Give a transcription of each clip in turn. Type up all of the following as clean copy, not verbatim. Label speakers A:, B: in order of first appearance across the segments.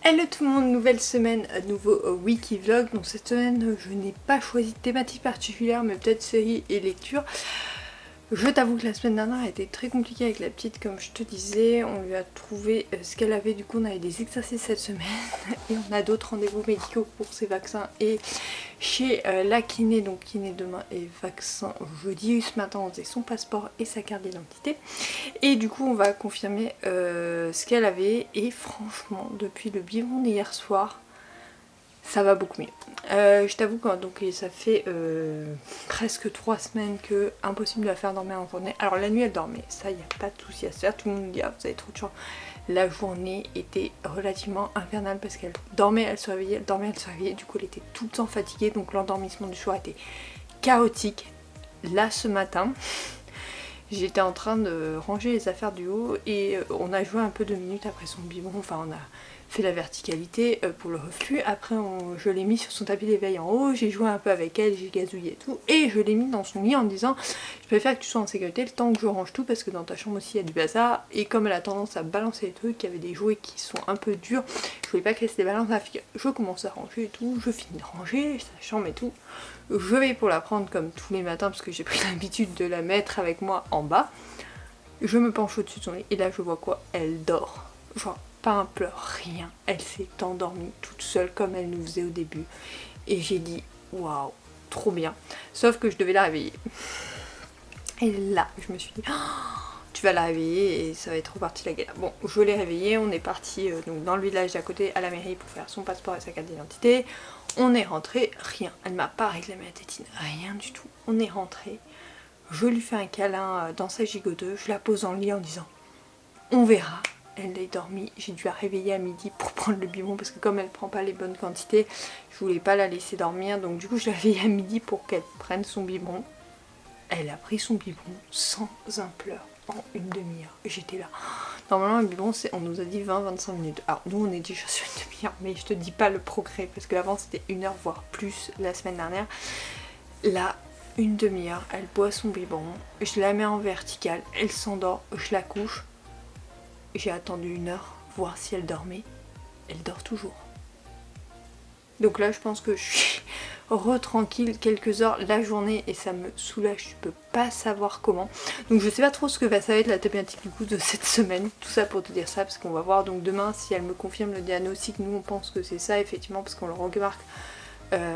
A: Hello tout le monde, nouvelle semaine, nouveau wiki vlog. Donc cette semaine je n'ai pas choisi de thématique particulière mais peut-être série et lecture. Je t'avoue que la semaine dernière a été très compliquée avec la petite, comme je te disais. On lui a trouvé ce qu'elle avait, du coup on avait des exercices cette semaine et on a d'autres rendez-vous médicaux pour ses vaccins et chez la kiné, donc kiné demain et vaccin jeudi. Ce matin on faisait son passeport et sa carte d'identité et du coup on va confirmer ce qu'elle avait, et franchement depuis le biberon d'hier soir ça va beaucoup mieux. Je t'avoue que donc, ça fait presque 3 semaines que impossible de la faire dormir en journée. Alors la nuit elle dormait, ça il n'y a pas de souci à se faire, tout le monde me dit ah vous avez trop de chance. La journée était relativement infernale parce qu'elle dormait, elle se réveillait, elle dormait, elle se réveillait, du coup elle était tout le temps fatiguée, donc l'endormissement du soir était chaotique. Là ce matin, j'étais en train de ranger les affaires du haut et on a joué un peu 2 minutes après son biberon, enfin on a fait la verticalité pour le reflux. Après je l'ai mis sur son tapis d'éveil en haut, j'ai joué un peu avec elle, j'ai gazouillé et tout, et je l'ai mis dans son lit en disant je préfère que tu sois en sécurité le temps que je range tout parce que dans ta chambre aussi il y a du bazar, et comme elle a tendance à balancer les trucs, il y avait des jouets qui sont un peu durs, je voulais pas qu'elle se débalance la figure. Je commence à ranger et tout, je finis de ranger sa chambre et tout, je vais pour la prendre comme tous les matins parce que j'ai pris l'habitude de la mettre avec moi en bas. Je me penche au-dessus de son lit et là je vois quoi? Elle dort. Genre pas un pleur, rien. Elle s'est endormie toute seule comme elle nous faisait au début. Et j'ai dit waouh, trop bien. Sauf que je devais la réveiller. Et là je me suis dit tu vas la réveiller et ça va être reparti la galère. Bon, je l'ai réveillée, on est parti donc dans le village d'à côté à la mairie pour faire son passeport et sa carte d'identité. On est rentré, rien. Elle m'a pas réclamé la tétine, rien du tout. On est rentré, je lui fais un câlin dans sa gigoteuse, je la pose en lit en disant on verra. Elle est dormie, j'ai dû la réveiller à midi pour prendre le biberon parce que comme elle prend pas les bonnes quantités, je voulais pas la laisser dormir, donc du coup je l'ai réveillée à midi pour qu'elle prenne son biberon. Elle a pris son biberon sans un pleur en une demi-heure. J'étais là. Normalement un biberon on nous a dit 20-25 minutes. Alors nous on est déjà sur une demi-heure, mais je te dis pas le progrès parce que avant c'était 1 heure voire plus la semaine dernière. Là, une demi-heure, elle boit son biberon, je la mets en verticale, elle s'endort, je la couche. J'ai attendu 1 heure, voir si elle dormait. Elle dort toujours. Donc là je pense que je suis tranquille quelques heures la journée et ça me soulage, je peux pas savoir comment. Donc je sais pas trop ce que ça va être la thématique du coup de cette semaine, tout ça pour te dire ça, parce qu'on va voir donc demain si elle me confirme le diagnostic. Nous on pense que c'est ça effectivement parce qu'on le remarque.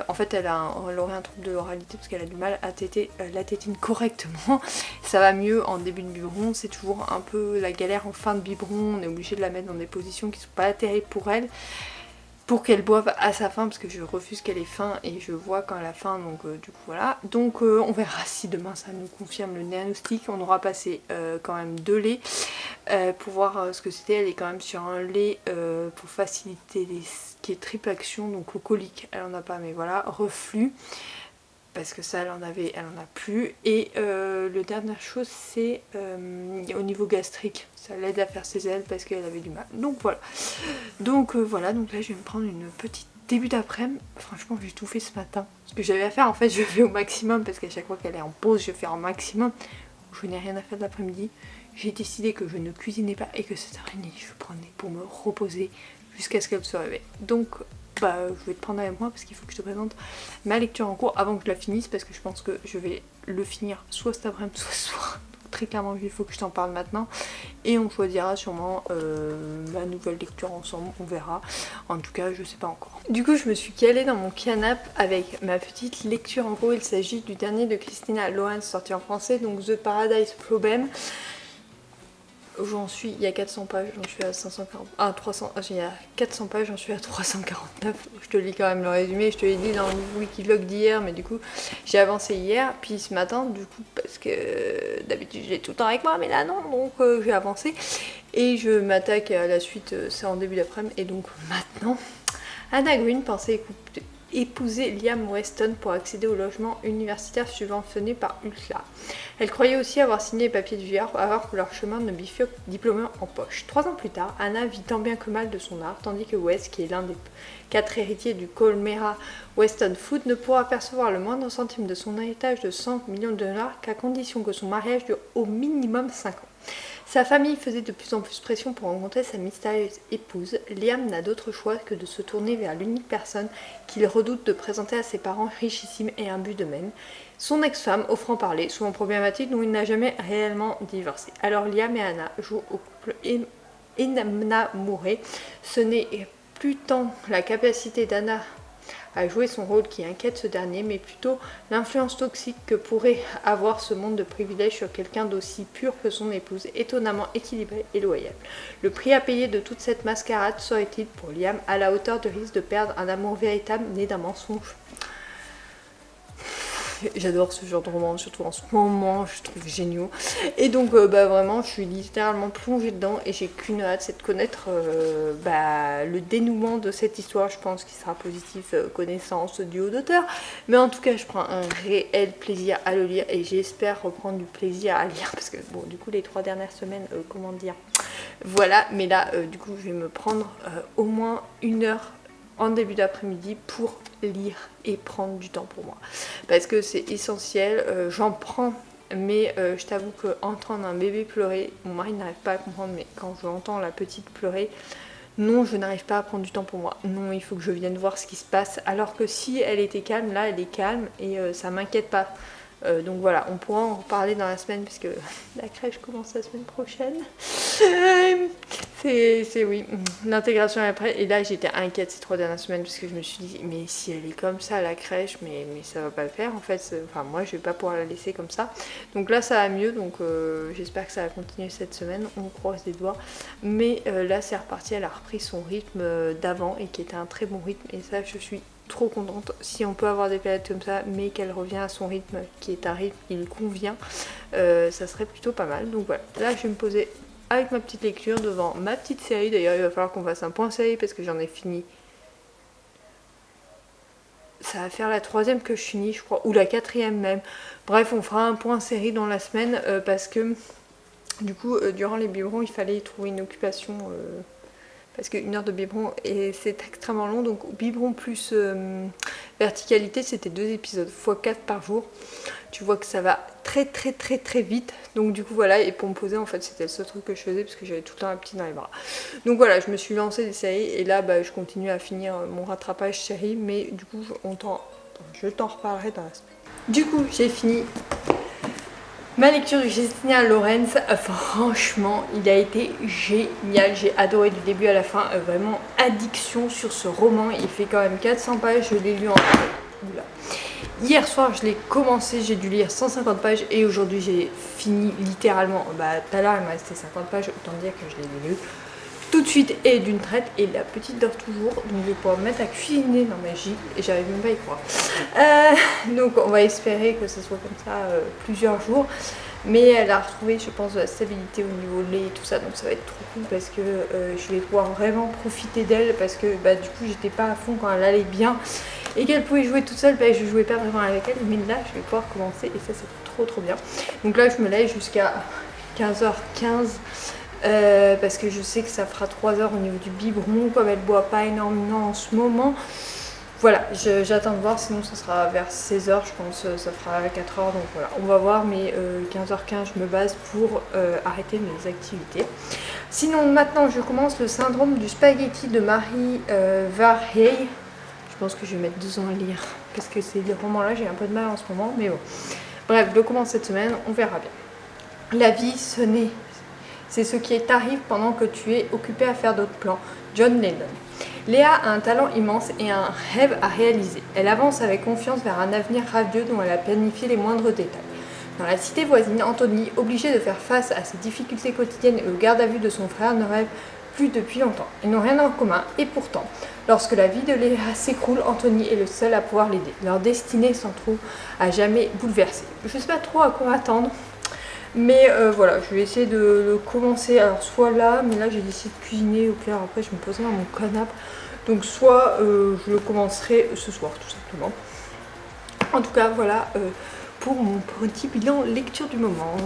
A: En fait elle aurait un trouble de l'oralité parce qu'elle a du mal à téter la tétine correctement. Ça va mieux en début de biberon, c'est toujours un peu la galère en fin de biberon, on est obligé de la mettre dans des positions qui sont pas terribles pour elle, pour qu'elle boive à sa faim parce que je refuse qu'elle ait faim et je vois quand elle a faim, donc du coup voilà. Donc on verra si demain ça nous confirme le diagnostic. On aura passé quand même 2 laits pour voir ce que c'était. Elle est quand même sur un lait pour faciliter qui est triple action, donc au colique elle en a pas, mais voilà, reflux parce que ça elle en avait, elle en a plus, et le dernière chose c'est au niveau gastrique, ça l'aide à faire ses ailes parce qu'elle avait du mal, donc voilà. Donc voilà, donc là je vais me prendre une petite début d'après-midi. Franchement j'ai tout fait ce matin, ce que j'avais à faire en fait je fais au maximum parce qu'à chaque fois qu'elle est en pause je fais au maximum. Je n'ai rien à faire de l'après-midi, j'ai décidé que je ne cuisinais pas et que cette après-midi je prenais pour me reposer jusqu'à ce qu'elle se réveille. Donc bah je vais te prendre avec moi parce qu'il faut que je te présente ma lecture en cours avant que je la finisse, parce que je pense que je vais le finir soit cet après-midi soit ce soir. Donc très clairement il faut que je t'en parle maintenant et on choisira sûrement ma nouvelle lecture ensemble, on verra. En tout cas je sais pas encore. Du coup je me suis calée dans mon canapé avec ma petite lecture en cours. Il s'agit du dernier de Christina Lohan sorti en français, donc The Paradise Problem. J'en suis, il y a 400 pages, j'en suis à 540, 300, il y a 400 pages, j'en suis à 349. Je te lis quand même le résumé, je te l'ai dit dans le wikivlog d'hier, mais du coup j'ai avancé hier, puis ce matin du coup parce que d'habitude je l'ai tout le temps avec moi, mais là non, donc j'ai avancé et je m'attaque à la suite, c'est en début d'après-midi. Et donc maintenant, Anna Green pensait épouser Liam Weston pour accéder au logement universitaire subventionné par ULSA. Elle croyait aussi avoir signé les papiers du vieillard alors que leur chemin ne bifurque diplômé en poche. 3 ans plus tard, Anna vit tant bien que mal de son art, tandis que Wes, qui est l'un des 4 héritiers du Colmera Weston Food, ne pourra percevoir le moindre centime de son héritage de 100 millions de dollars qu'à condition que son mariage dure au minimum 5 ans. Sa famille faisait de plus en plus pression pour rencontrer sa mystérieuse épouse. Liam n'a d'autre choix que de se tourner vers l'unique personne qu'il redoute de présenter à ses parents richissimes et imbus de mène, son ex-femme au franc-parler, souvent problématique dont il n'a jamais réellement divorcé. Alors Liam et Anna jouent au couple enamoré. Ce n'est plus tant la capacité d'Anna à jouer son rôle qui inquiète ce dernier, mais plutôt l'influence toxique que pourrait avoir ce monde de privilèges sur quelqu'un d'aussi pur que son épouse, étonnamment équilibré et loyal. Le prix à payer de toute cette mascarade serait-il pour Liam à la hauteur du risque de perdre un amour véritable né d'un mensonge? J'adore ce genre de roman, surtout en ce moment, je trouve géniaux. Et donc vraiment, je suis littéralement plongée dedans et j'ai qu'une hâte, c'est de connaître le dénouement de cette histoire. Je pense qu'il sera positif, connaissance du haut d'auteur. Mais en tout cas, je prends un réel plaisir à le lire et j'espère reprendre du plaisir à lire parce que bon, du coup, les 3 dernières semaines, comment dire, voilà. Mais là, du coup, je vais me prendre au moins 1 heure en début d'après-midi pour lire et prendre du temps pour moi parce que c'est essentiel. J'en prends, mais je t'avoue qu'entendre un bébé pleurer, mon mari n'arrive pas à comprendre, mais quand j'entends la petite pleurer, non, je n'arrive pas à prendre du temps pour moi. Non, il faut que je vienne voir ce qui se passe, alors que si elle était calme, là elle est calme et ça m'inquiète pas. Donc voilà, on pourra en reparler dans la semaine puisque la crèche commence la semaine prochaine. C'est oui, l'intégration est après. Et là j'étais inquiète ces 3 dernières semaines parce que je me suis dit mais si elle est comme ça à la crèche, mais ça va pas le faire en fait. Enfin moi je vais pas pouvoir la laisser comme ça. Donc là ça va mieux, donc j'espère que ça va continuer cette semaine, on croise les doigts. Mais là c'est reparti, elle a repris son rythme d'avant et qui était un très bon rythme et ça je suis trop contente. Si on peut avoir des périodes comme ça mais qu'elle revient à son rythme qui est un rythme qui lui convient, ça serait plutôt pas mal. Donc voilà, là je vais me poser avec ma petite lecture devant ma petite série. D'ailleurs il va falloir qu'on fasse un point série parce que j'en ai fini, ça va faire la 3e que je finis je crois, ou la 4e même. Bref, on fera un point série dans la semaine parce que du coup durant les biberons il fallait trouver une occupation parce que 1 heure de biberon et c'est extrêmement long. Donc biberon plus verticalité, c'était 2 épisodes x 4 par jour. Tu vois que ça va très vite. Donc du coup voilà, et pour me poser en fait c'était le seul truc que je faisais parce que j'avais tout le temps la petite dans les bras. Donc voilà, je me suis lancée des séries et là je continue à finir mon rattrapage série, mais du coup je t'en reparlerai dans la semaine. Du coup j'ai fini ma lecture de Justina Lorenz. Franchement, il a été génial. J'ai adoré du début à la fin. Vraiment addiction sur ce roman. Il fait quand même 400 pages. Je l'ai lu en... Oula. Hier soir, je l'ai commencé. J'ai dû lire 150 pages. Et aujourd'hui, j'ai fini littéralement. Tout à l'heure, il m'a resté 50 pages. Autant dire que je l'ai lu tout de suite et d'une traite. Et la petite dort toujours. Donc, je vais pouvoir me mettre à cuisiner dans ma gîte. Et j'arrive même pas à y croire. Donc, on va espérer que ce soit comme ça plusieurs jours. Mais elle a retrouvé, je pense, de la stabilité au niveau lait et tout ça. Donc, ça va être trop cool parce que je vais pouvoir vraiment profiter d'elle. Parce que du coup, j'étais pas à fond quand elle allait bien. Et qu'elle pouvait jouer toute seule. Je jouais pas vraiment avec elle. Mais là, je vais pouvoir commencer. Et ça, c'est trop bien. Donc là, je me lève jusqu'à 15h15. Parce que je sais que ça fera 3 heures au niveau du biberon, comme elle boit pas énormément en ce moment. Voilà, j'attends de voir, sinon ça sera vers 16h, je pense, ça fera 4h, donc voilà, on va voir, mais 15h15 je me base pour arrêter mes activités. Sinon maintenant je commence le syndrome du spaghetti de Marie Varhey. Je pense que je vais mettre 2 ans à lire, parce que ces romans-là j'ai un peu de mal en ce moment, mais bon. Bref, je commence cette semaine, on verra bien. La vie, c'est ce qui t'arrive pendant que tu es occupé à faire d'autres plans. John Lennon. Léa a un talent immense et un rêve à réaliser. Elle avance avec confiance vers un avenir radieux dont elle a planifié les moindres détails. Dans la cité voisine, Anthony, obligé de faire face à ses difficultés quotidiennes et au garde à vue de son frère, ne rêve plus depuis longtemps. Ils n'ont rien en commun et pourtant, lorsque la vie de Léa s'écroule, Anthony est le seul à pouvoir l'aider. Leur destinée s'en trouve à jamais bouleversée. Je ne sais pas trop à quoi attendre. Mais voilà, je vais essayer de le commencer, alors soit là, mais là j'ai décidé de cuisiner, au clair après je me poserai dans mon canapé. Donc soit je le commencerai ce soir tout simplement. En tout cas voilà pour mon petit bilan lecture du moment.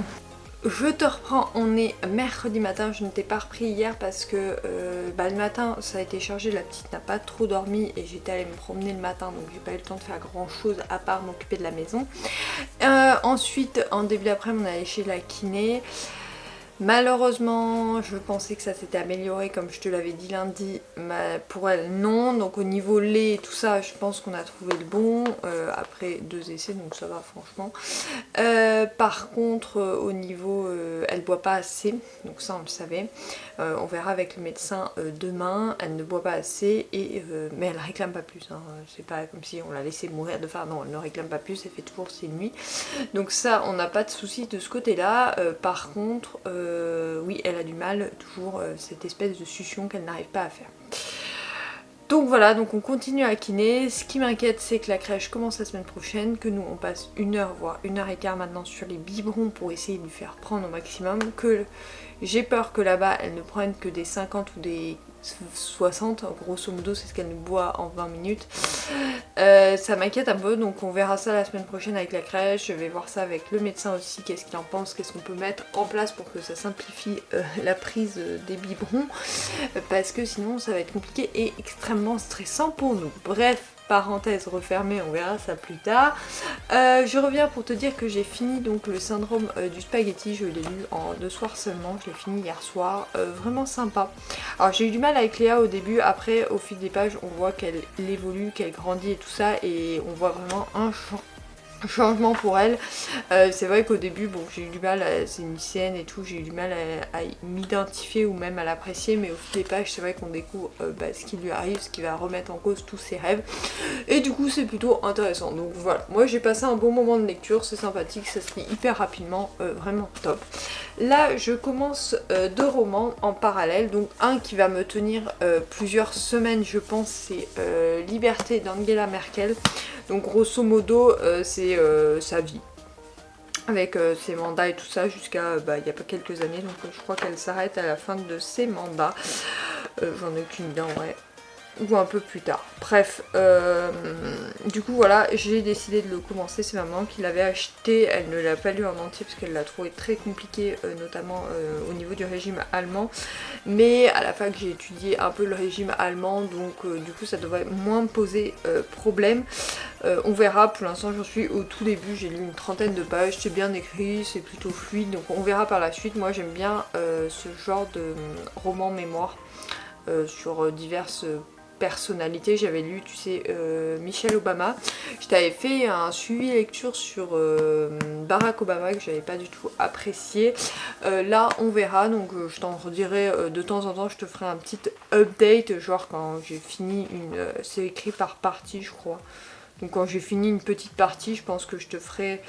A: Je te reprends, on est mercredi matin, je ne t'ai pas repris hier parce que le matin ça a été chargé, la petite n'a pas trop dormi et j'étais allée me promener le matin donc j'ai pas eu le temps de faire grand chose à part m'occuper de la maison. Ensuite en début d'après-midi on est allé chez la kiné. Malheureusement, je pensais que ça s'était amélioré comme je te l'avais dit lundi, mais pour elle non. Donc au niveau lait et tout ça, je pense qu'on a trouvé le bon après 2 essais, donc ça va franchement. Par contre, au niveau, elle boit pas assez, donc ça on le savait. On verra avec le médecin demain. Elle ne boit pas assez, mais elle réclame pas plus. Hein. C'est pas comme si on l'a laissé mourir de faim. Non, elle ne réclame pas plus. Elle fait toujours ses nuits. Donc ça, on n'a pas de souci de ce côté-là. Par contre, oui, elle a du mal, toujours cette espèce de succion qu'elle n'arrive pas à faire. Donc voilà, donc on continue à kiné. Ce qui m'inquiète, c'est que la crèche commence la semaine prochaine, que nous on passe 1 heure, voire 1 heure et quart maintenant sur les biberons pour essayer de lui faire prendre au maximum. Que j'ai peur que là-bas, elle ne prenne que des 50 ou des 60, grosso modo c'est ce qu'elle nous boit en 20 minutes. Ça m'inquiète un peu, donc on verra ça la semaine prochaine avec la crèche. Je vais voir ça avec le médecin aussi, qu'est-ce qu'il en pense, qu'est-ce qu'on peut mettre en place pour que ça simplifie la prise des biberons, parce que sinon ça va être compliqué et extrêmement stressant pour nous. Bref, parenthèse refermée, on verra ça plus tard. Je reviens pour te dire que j'ai fini donc le syndrome du spaghetti, je l'ai lu en 2 soirs seulement, je l'ai fini hier soir, vraiment sympa. Alors j'ai eu du mal avec Léa au début, après au fil des pages on voit qu'elle évolue, qu'elle grandit et tout ça, et on voit vraiment un changement pour elle. C'est vrai qu'au début, bon, j'ai eu du mal, c'est une lycéenne et tout, j'ai eu du mal à m'identifier ou même à l'apprécier, mais au fil des pages, c'est vrai qu'on découvre ce qui lui arrive, ce qui va remettre en cause tous ses rêves. Et du coup, c'est plutôt intéressant. Donc voilà, moi j'ai passé un bon moment de lecture, c'est sympathique, ça se lit hyper rapidement, vraiment top. Là, je commence 2 romans en parallèle, donc un qui va me tenir plusieurs semaines, je pense, c'est Liberté d'Angela Merkel. Donc grosso modo, c'est sa vie, avec ses mandats et tout ça, jusqu'à il y a pas quelques années, donc je crois qu'elle s'arrête à la fin de ses mandats. J'en ai aucune idée en vrai. Ou un peu plus tard. Bref, du coup voilà, j'ai décidé de le commencer. C'est ma maman qui l'avait acheté, elle ne l'a pas lu en entier parce qu'elle l'a trouvé très compliqué, notamment au niveau du régime allemand. Mais à la fac j'ai étudié un peu le régime allemand, donc du coup ça devrait moins me poser problème. On verra, pour l'instant j'en suis au tout début, j'ai lu une 30aine de pages, c'est bien écrit, c'est plutôt fluide, donc on verra par la suite. Moi j'aime bien ce genre de roman mémoire sur diverses personnalité. J'avais lu, tu sais, Michelle Obama. Je t'avais fait un suivi lecture sur Barack Obama que j'avais pas du tout apprécié. Là, on verra, donc je t'en redirai de temps en temps, je te ferai un petit update, genre quand j'ai fini une... c'est écrit par partie, je crois. Donc quand j'ai fini une petite partie, je pense que je te ferai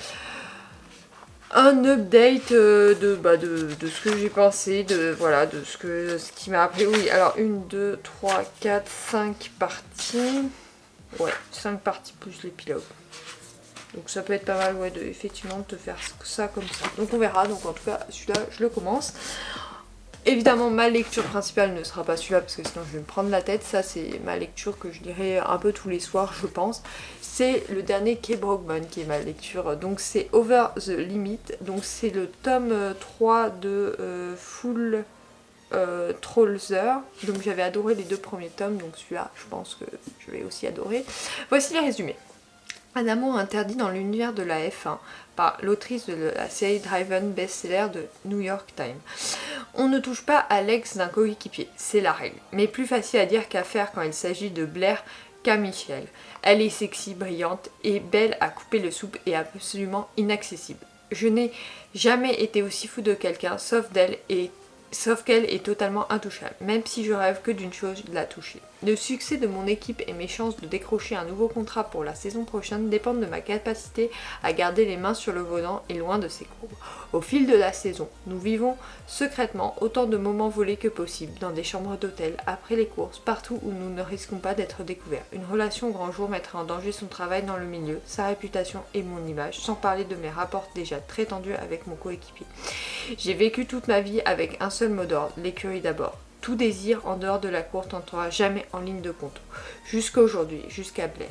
A: un update de ce que j'ai pensé, de ce qui m'a appris. Oui, alors 1, 2, 3, 4, 5 parties. Ouais, 5 parties plus l'épilogue. Donc ça peut être pas mal, ouais, effectivement, de te faire ça comme ça. Donc on verra, donc en tout cas, celui-là, je le commence. Évidemment, ma lecture principale ne sera pas celui-là parce que sinon je vais me prendre la tête. Ça, c'est ma lecture que je lirai un peu tous les soirs, je pense. C'est le dernier Kay Brogman qui est ma lecture. Donc, c'est Over the Limit. Donc, c'est le tome 3 de Full Trollzer. Donc, j'avais adoré les 2 premiers tomes. Donc, celui-là, je pense que je vais aussi adorer. Voici les résumés. Un amour interdit dans l'univers de la F1 par l'autrice de la série Driven best-seller de New York Times. On ne touche pas à l'ex d'un coéquipier, c'est la règle. Mais plus facile à dire qu'à faire quand il s'agit de Blair qu'à Michelle. Elle est sexy, brillante et belle à couper le soupe et absolument inaccessible. Je n'ai jamais été aussi fou de quelqu'un, sauf qu'elle est totalement intouchable, même si je rêve que d'une chose, de la toucher. Le succès de mon équipe et mes chances de décrocher un nouveau contrat pour la saison prochaine dépendent de ma capacité à garder les mains sur le volant et loin de ses courbes. Au fil de la saison, nous vivons secrètement autant de moments volés que possible, dans des chambres d'hôtel, après les courses, partout où nous ne risquons pas d'être découverts. Une relation au grand jour mettra en danger son travail dans le milieu, sa réputation et mon image, sans parler de mes rapports déjà très tendus avec mon coéquipier. J'ai vécu toute ma vie avec un seul mot d'ordre, l'écurie d'abord. Tout désir en dehors de la cour n'entrera jamais en ligne de compte. Jusqu'à aujourd'hui, jusqu'à Blair.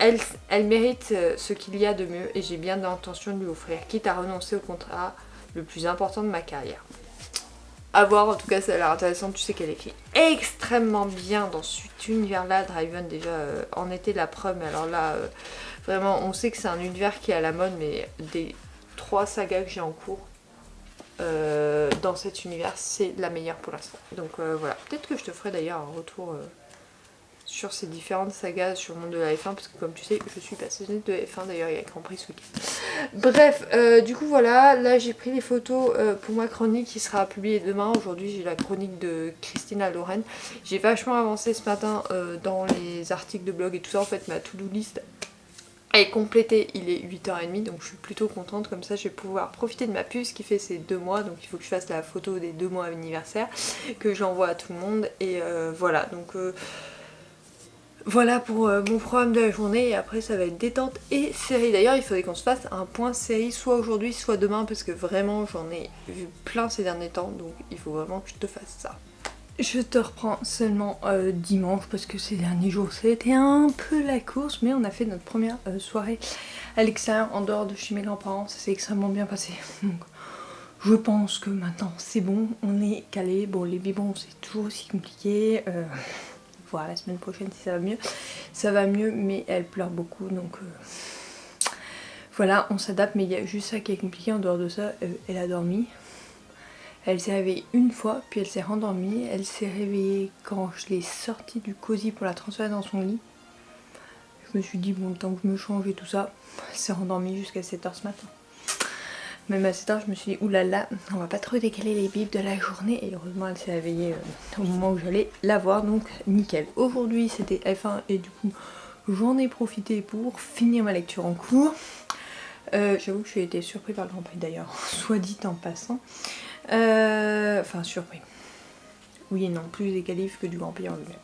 A: Elle mérite ce qu'il y a de mieux et j'ai bien l'intention de lui offrir, quitte à renoncer au contrat le plus important de ma carrière. À voir, en tout cas ça a l'air intéressant, tu sais qu'elle écrit extrêmement bien dans cet univers-là. Driven déjà en était la preuve, mais alors là, vraiment on sait que c'est un univers qui est à la mode, mais des 3 sagas que j'ai en cours, dans cet univers, c'est la meilleure pour l'instant. Donc voilà, peut-être que je te ferai d'ailleurs un retour sur ces différentes sagas sur le monde de la F1, parce que comme tu sais, je suis passionnée de F1, d'ailleurs il y a Grand Prix ce week-end. Bref, du coup voilà, là j'ai pris les photos pour ma chronique qui sera publiée demain. Aujourd'hui j'ai la chronique de Christina Loren. J'ai vachement avancé ce matin dans les articles de blog et tout ça. En fait ma to-do list est complétée, il est 8h30, donc je suis plutôt contente. Comme ça je vais pouvoir profiter de ma puce qui fait ses 2 mois, donc il faut que je fasse la photo des 2 mois anniversaire, que j'envoie à tout le monde. Et voilà, donc... voilà pour mon programme de la journée, et après ça va être détente et série. D'ailleurs il faudrait qu'on se fasse un point série soit aujourd'hui soit demain, parce que vraiment j'en ai vu plein ces derniers temps, donc il faut vraiment que je te fasse ça. Je te reprends seulement dimanche, parce que ces derniers jours c'était un peu la course, mais on a fait notre première soirée à l'extérieur en dehors de chez mes grands-parents, ça s'est extrêmement bien passé. Donc je pense que maintenant c'est bon, on est calé. Bon, les biberons c'est toujours aussi compliqué. Voir la semaine prochaine si ça va mieux. Ça va mieux, mais elle pleure beaucoup, donc voilà, on s'adapte. Mais il y a juste ça qui est compliqué. En dehors de ça, elle a dormi. Elle s'est réveillée une fois, puis elle s'est rendormie. Elle s'est réveillée quand je l'ai sortie du cosy pour la transférer dans son lit. Je me suis dit, bon, le temps que je me change et tout ça, elle s'est rendormie jusqu'à 7h ce matin. Même à 7h, je me suis dit, oulala, on va pas trop décaler les bips de la journée. Et heureusement, elle s'est réveillée au moment où j'allais la voir, donc nickel. Aujourd'hui, c'était F1 et du coup, j'en ai profité pour finir ma lecture en cours. J'avoue que j'ai été surpris par le Grand Prix d'ailleurs, soit dit en passant. Enfin, surpris. Oui et non, plus des qualifs que du Grand Prix en lui-même.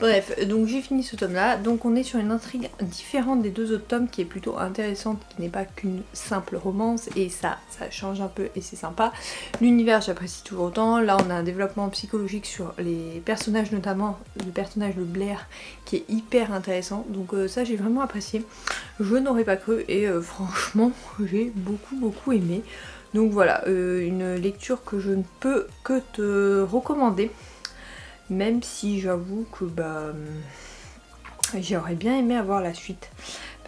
A: Bref, donc j'ai fini ce tome là. Donc on est sur une intrigue différente des 2 autres tomes, qui est plutôt intéressante, qui n'est pas qu'une simple romance, et ça change un peu et c'est sympa. L'univers j'apprécie toujours autant. Là on a un développement psychologique sur les personnages, notamment le personnage de Blair qui est hyper intéressant, donc ça j'ai vraiment apprécié. Je n'aurais pas cru, et franchement j'ai beaucoup aimé. Donc voilà, une lecture que je ne peux que te recommander, même si j'avoue que j'aurais bien aimé avoir la suite,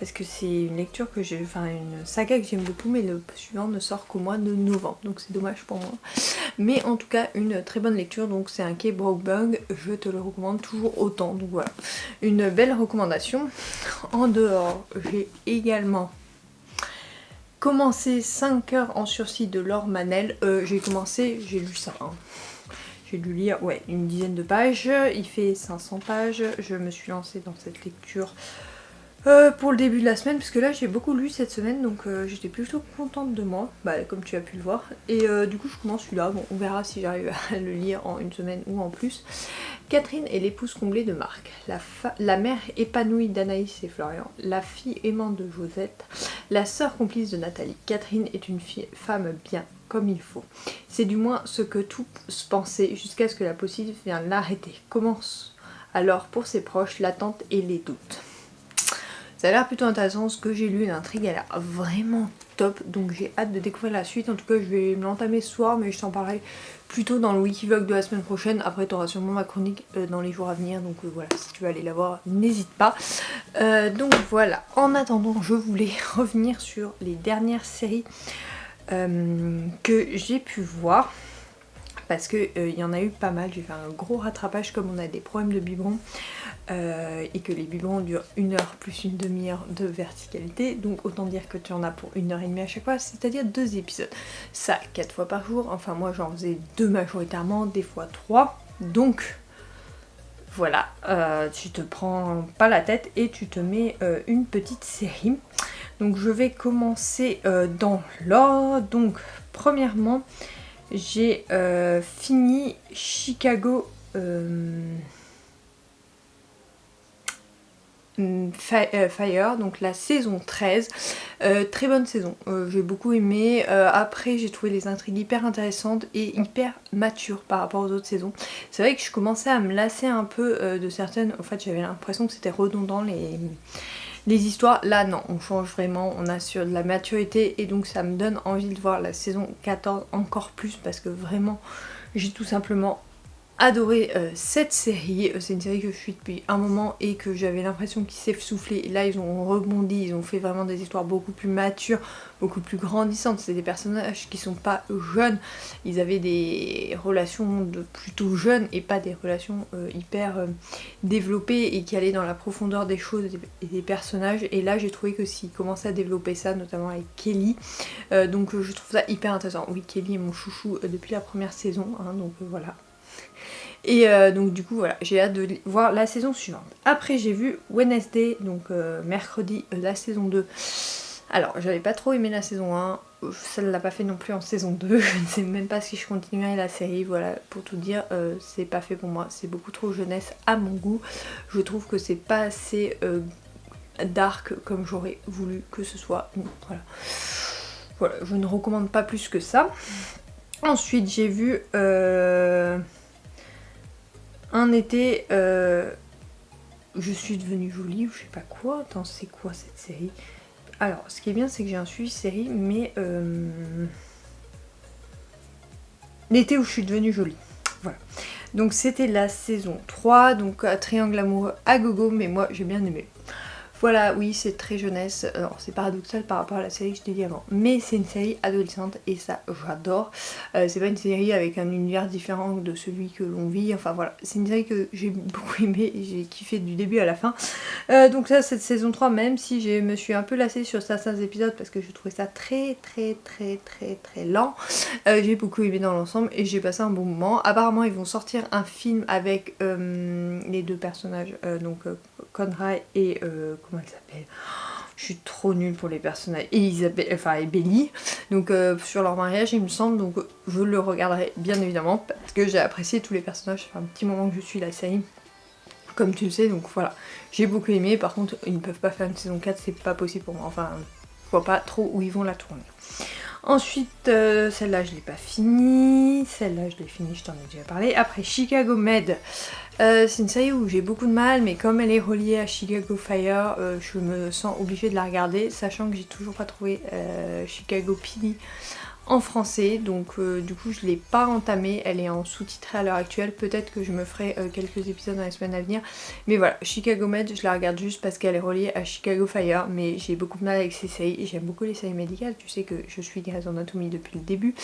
A: parce que c'est une lecture que j'ai, enfin une saga que j'aime beaucoup, mais le suivant ne sort qu'au mois de novembre, donc c'est dommage pour moi. Mais en tout cas une très bonne lecture, donc c'est un K-Brokeback, je te le recommande toujours autant, donc voilà, une belle recommandation. En dehors, j'ai également commencé 5 heures en sursis de Laure Manel. J'ai lu ça, hein. J'ai dû lire, ouais, une dizaine de pages. Il fait 500 pages. Je me suis lancée dans cette lecture pour le début de la semaine, parce que là j'ai beaucoup lu cette semaine, donc j'étais plutôt contente de moi, comme tu as pu le voir. Et du coup je commence celui-là. Bon, on verra si j'arrive à le lire en une semaine ou en plus. Catherine est l'épouse comblée de Marc, la mère épanouie d'Anaïs et Florian, la fille aimante de Josette, la sœur complice de Nathalie. Catherine est une femme bien, comme il faut. C'est du moins ce que tous pensaient, jusqu'à ce que la police vienne l'arrêter. Commence alors pour ses proches l'attente et les doutes. Ça a l'air plutôt intéressant, ce que j'ai lu, l'intrigue elle a vraiment top, donc j'ai hâte de découvrir la suite. En tout cas je vais me l'entamer ce soir, mais je t'en parlerai plutôt dans le Wikivlog de la semaine prochaine. Après tu auras sûrement ma chronique dans les jours à venir, donc voilà, si tu veux aller la voir, n'hésite pas. Donc voilà, en attendant je voulais revenir sur les dernières séries que j'ai pu voir, parce que y en a eu pas mal. J'ai fait un gros rattrapage, comme on a des problèmes de biberon et que les biberons durent 1 heure plus une demi-heure de verticalité, donc autant dire que tu en as pour 1h30 à chaque fois, c'est-à-dire 2 épisodes. Ça 4 fois par jour, enfin moi j'en faisais 2 majoritairement, des fois 3, donc voilà, tu te prends pas la tête et tu te mets une petite série. Donc je vais commencer dans l'ordre. Donc premièrement j'ai fini Chicago Fire, donc la saison 13, très bonne saison, j'ai beaucoup aimé. Après j'ai trouvé les intrigues hyper intéressantes et hyper matures par rapport aux autres saisons. C'est vrai que je commençais à me lasser un peu de certaines, en fait j'avais l'impression que c'était redondant les histoires. Là non, on change vraiment, on assure de la maturité, et donc ça me donne envie de voir la saison 14 encore plus, parce que vraiment j'ai tout simplement adoré cette série. C'est une série que je suis depuis un moment et que j'avais l'impression qu'ils s'essoufflaient. Et là ils ont rebondi, ils ont fait vraiment des histoires beaucoup plus matures, beaucoup plus grandissantes. C'est des personnages qui sont pas jeunes, ils avaient des relations de plutôt jeunes et pas des relations hyper développées et qui allaient dans la profondeur des choses et des personnages. Et là j'ai trouvé que s'ils commençaient à développer ça, notamment avec Kelly, donc je trouve ça hyper intéressant. Oui, Kelly est mon chouchou depuis la première saison, hein, donc voilà. Et donc du coup voilà, j'ai hâte de voir la saison suivante. Après j'ai vu Wednesday, donc mercredi, la saison 2. Alors j'avais pas trop aimé la saison 1, ça ne l'a pas fait non plus en saison 2, je ne sais même pas si je continuerai la série, voilà, pour tout dire, c'est pas fait pour moi, c'est beaucoup trop jeunesse à mon goût. Je trouve que c'est pas assez dark comme j'aurais voulu que ce soit, donc voilà, je ne recommande pas plus que ça. Ensuite j'ai vu un été, je suis devenue jolie ou je sais pas quoi. Attends, c'est quoi cette série? Alors, ce qui est bien, c'est que j'ai un suivi série, mais l'été où je suis devenue jolie. Voilà. Donc c'était la saison 3, donc triangle amoureux à gogo, mais moi j'ai bien aimé. Voilà, oui, c'est très jeunesse, alors c'est paradoxal par rapport à la série que je t'ai dit avant, mais c'est une série adolescente et ça j'adore. C'est pas une série avec un univers différent de celui que l'on vit, enfin voilà, c'est une série que j'ai beaucoup aimé et j'ai kiffé du début à la fin. Donc ça, cette saison 3, même si je me suis un peu lassée sur certains épisodes parce que je trouvais ça très lent, j'ai beaucoup aimé dans l'ensemble et j'ai passé un bon moment. Apparemment ils vont sortir un film avec les deux personnages, donc Conrad et comment elle s'appelle, je suis trop nulle pour les personnages, et Belly, donc sur leur mariage il me semble, donc je le regarderai bien évidemment parce que j'ai apprécié tous les personnages, ça fait un petit moment que je suis la série comme tu le sais, donc voilà, j'ai beaucoup aimé. Par contre ils ne peuvent pas faire une saison 4, c'est pas possible pour moi, enfin je vois pas trop où ils vont la tourner. Ensuite, celle-là je l'ai pas finie, celle-là je l'ai finie, je t'en ai déjà parlé. Après Chicago Med, c'est une série où j'ai beaucoup de mal, mais comme elle est reliée à Chicago Fire, je me sens obligée de la regarder, sachant que j'ai toujours pas trouvé Chicago PD en français, donc du coup je l'ai pas entamée, elle est en sous-titré à l'heure actuelle, peut-être que je me ferai quelques épisodes dans les semaines à venir, mais voilà, Chicago Med je la regarde juste parce qu'elle est reliée à Chicago Fire, mais j'ai beaucoup de mal avec ces séries, j'aime beaucoup les séries médicales, tu sais que je suis Grey's Anatomy depuis le début,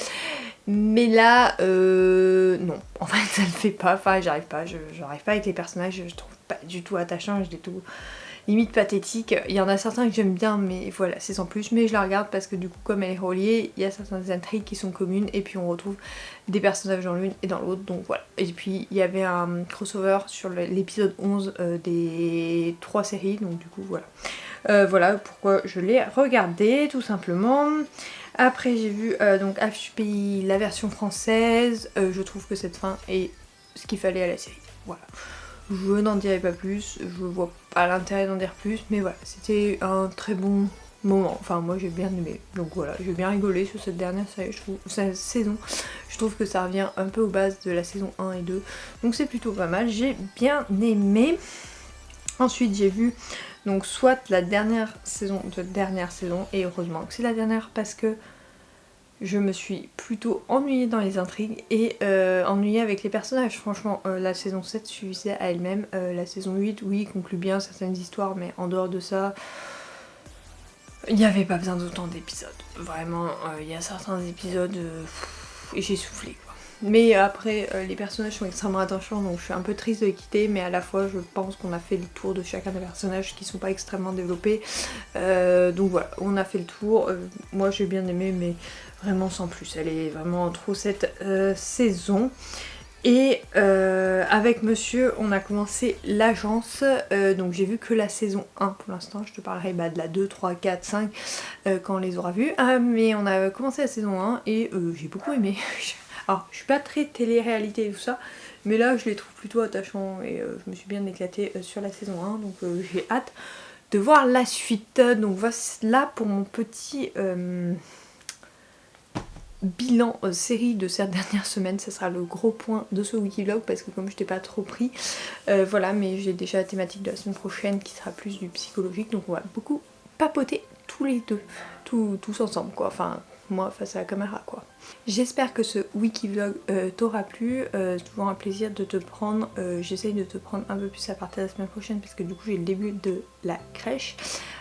A: mais là non, en fait ça le fait pas, enfin j'arrive pas avec les personnages, je trouve pas du tout attachant, je les trouve limite pathétique. Il y en a certains que j'aime bien, mais voilà, c'est sans plus. Mais je la regarde parce que du coup, comme elle est reliée, il y a certaines intrigues qui sont communes et puis on retrouve des personnages dans l'une et dans l'autre, donc voilà. Et puis il y avait un crossover sur l'épisode 11 des 3 séries, donc du coup voilà. Voilà pourquoi je l'ai regardé, tout simplement. Après j'ai vu donc HPI, la version française. Je trouve que cette fin est ce qu'il fallait à la série. Voilà. Je n'en dirai pas plus, je vois pas l'intérêt d'en dire plus, mais voilà, c'était un très bon moment. Enfin, moi j'ai bien aimé, donc voilà, j'ai bien rigolé sur cette dernière série, cette saison. Je trouve que ça revient un peu aux bases de la saison 1 et 2, donc c'est plutôt pas mal, j'ai bien aimé. Ensuite, j'ai vu donc soit la dernière saison, et heureusement que c'est la dernière parce que je me suis plutôt ennuyée dans les intrigues et ennuyée avec les personnages. Franchement, la saison 7 suffisait à elle-même. La saison 8, oui, conclut bien certaines histoires, mais en dehors de ça, il n'y avait pas besoin d'autant d'épisodes. Vraiment, il y a certains épisodes et j'ai soufflé quoi. Mais après, les personnages sont extrêmement attachants, donc je suis un peu triste de les quitter, mais à la fois je pense qu'on a fait le tour de chacun des personnages qui sont pas extrêmement développés. Donc voilà, on a fait le tour. Moi j'ai bien aimé, mais vraiment sans plus. Elle est vraiment trop cette saison. Et avec monsieur, on a commencé l'agence, donc j'ai vu que la saison 1 pour l'instant, je te parlerai de la 2, 3, 4, 5 quand on les aura vus. Mais on a commencé la saison 1 et j'ai beaucoup aimé. Alors je suis pas très télé-réalité et tout ça, mais là je les trouve plutôt attachants et je me suis bien éclatée sur la saison 1, donc j'ai hâte de voir la suite. Donc voilà pour mon petit bilan série de cette dernière semaine. Ça sera le gros point de ce wikivlog parce que comme je t'ai pas trop pris, voilà, mais j'ai déjà la thématique de la semaine prochaine qui sera plus du psychologique, donc on va beaucoup papoter tous les deux, tous ensemble quoi, enfin moi face à la caméra quoi. J'espère que ce Wikivlog t'aura plu, c'est toujours un plaisir de te prendre, j'essaye de te prendre un peu plus à partir de la semaine prochaine parce que du coup j'ai le début de la crèche.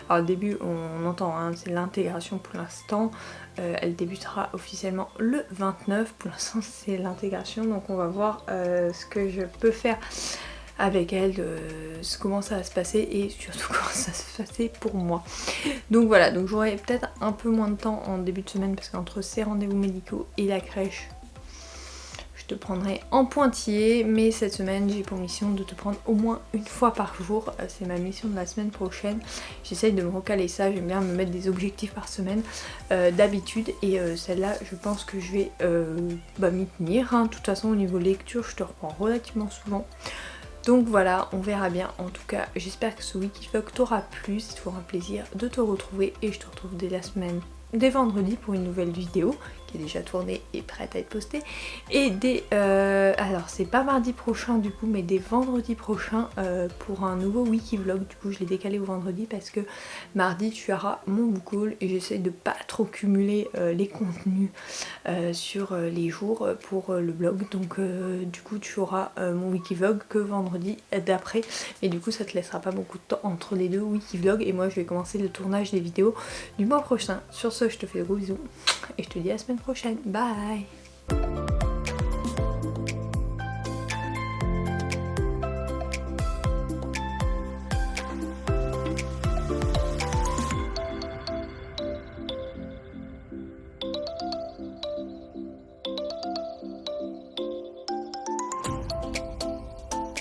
A: Alors le début on entend, hein, c'est l'intégration pour l'instant, elle débutera officiellement le 29, pour l'instant c'est l'intégration donc on va voir ce que je peux faire avec elle, comment ça va se passer et surtout comment ça va se passer pour moi. Donc voilà, donc j'aurai peut-être un peu moins de temps en début de semaine parce qu'entre ces rendez-vous médicaux et la crèche, je te prendrai en pointillé, mais cette semaine j'ai pour mission de te prendre au moins une fois par jour, c'est ma mission de la semaine prochaine. J'essaye de me recaler ça, j'aime bien me mettre des objectifs par semaine d'habitude et celle-là je pense que je vais m'y tenir, hein. De toute façon au niveau lecture je te reprends relativement souvent. Donc voilà, on verra bien. En tout cas, j'espère que ce Wikivlog t'aura plu. C'est toujours un plaisir de te retrouver et je te retrouve dès vendredi pour une nouvelle vidéo qui est déjà tournée et prête à être postée. Et alors c'est pas mardi prochain du coup, mais dès vendredi prochain pour un nouveau Wikivlog. Du coup, je l'ai décalé au vendredi parce que mardi tu auras mon book haul et j'essaye de pas trop cumuler les contenus sur les jours pour le blog. Donc du coup tu auras mon Wikivlog que vendredi d'après, mais du coup ça te laissera pas beaucoup de temps entre les deux Wikivlogs et moi je vais commencer le tournage des vidéos du mois prochain. Sur ce, je te fais de gros bisous et je te dis à la semaine prochaine. Bye.